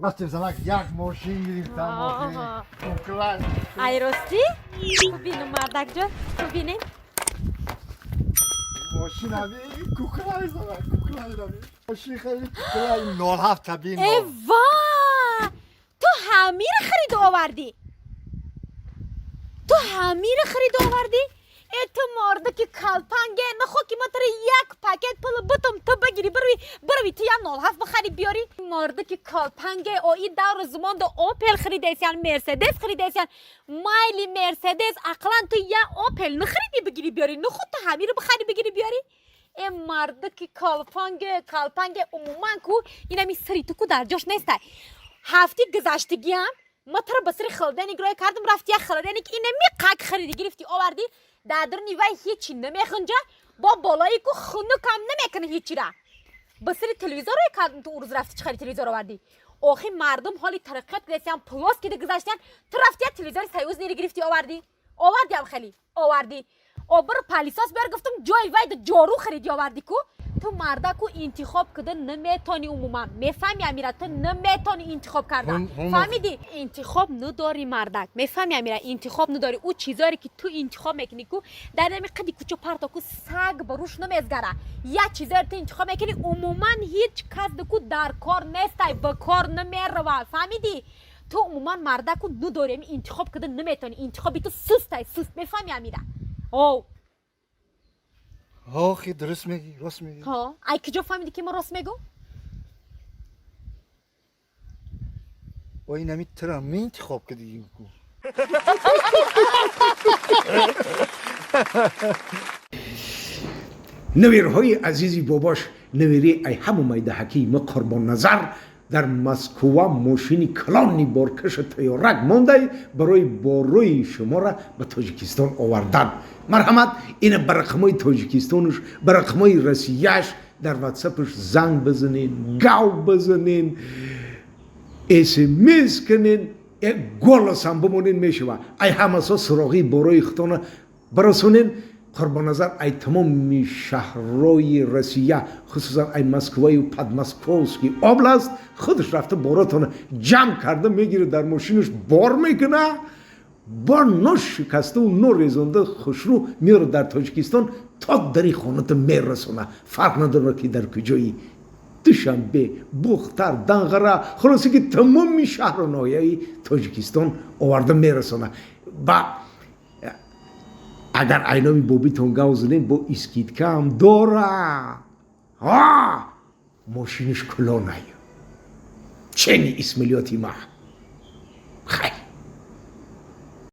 رفتیم زنک یک ماشین گرفتم کوکلای ای راستی؟ خوب بینم مردک جان خوب بینیم ماشین همی کوکلای زنک کوکلای داری ماشین خیلی کوکلای 07 تبین ایوا تو همیر خرید آوردی ای تو مرده که کلپنگه نخوا که ما تره یک پاکت پل بتم تو بگیری بروی تو یا 07 بخری بیاری مرده که کلپنگه او ای دور زمان دو اوپل خریدیسیان مرسدس خریدیسیان مایلی مرسدس اقلا تو یا اوپل نخریدی بگیری بیاری نخود تو همیر بخری بگیری بیاری ای مرده که کلپنگه عموما کو اینمی سری تو کو در جاش نیسته هفتی گذشتگی هم ما تره بسری خلدنی گروه کردم رفتی یا خلدنی که اینمی قاک خریدی گرفتی آوردی در نیوه هیچی نمیخونجا با بالایی که خونو کم نمیکنه هیچی را بسری تلویزور روی کردم تو اروز رفتی چه خیلی تلویزور آوردی آخی مردم حالی ترقیت گرفتیان پلاس که ده گذاشتیان تو رفتی تلویزور سیوز نیری گرفتی آوردی هم خیلی آوردی بر پالیساس بر گفتم جای وید جارو خریدی آوردی کو تو مرده کو انتخاب کده نمیتونی عموما میفهمی امیره تو نمیتونی انتخاب کردن فهمیدی انتخاب نداری مردک میفهمی امیره انتخاب نداری او چیزایی که تو انتخاب میکنی کو در نمی قدی کوچو پرتا کو سگ بروش نمیزگره یا چیزایی تو انتخاب میکنی عموما هیچ کس دکو در کار نیستی به کار نمیروه فهمیدی تو عموما مرده کو نداری انتخاب کده نمیتونی انتخابی تو سست میفهمی امیره او آخی درست میگی راست میگی ها ای کجا فهمیدی که ما راست میگم و این همی ترا می انتخاب کردی کو نویرهای عزیزی باباش نویری ای همو میده حکیم قربان نظر در مسکو ماشینی کلانی بارکش تیارک مانده برای باروی شما را به تاجیکستان آوردن مرحمت این برقمای تاجیکستانش برقمای رسیهش در واتساپش زنگ بزنین گاو بزنین اسمس کنین یک گلس هم بمونین میشوه ای همسا سراغی باروی ختانه برسونین قربان نظر ای تمام شهرهای روسیه خصوصا ای مسکوی و پدماسکوسکی اوبلاست خودش رفته باراتون جمع کرده میگیره در ماشینش بار میکنه با نو شکسته و نو ریزنده خوشرو میاره در تاجیکستان تا دری خانت میرسونه فرق نداره که در کجایی دوشنبه بختر دنغره خلاصی که تمام شهر و ناحیه تاجیکستان آورده میرسونه با اگر اینامی بابی تونگاو زنین با اسکیدکه هم داره ماشینش کلانه چنی اسمالیاتی ما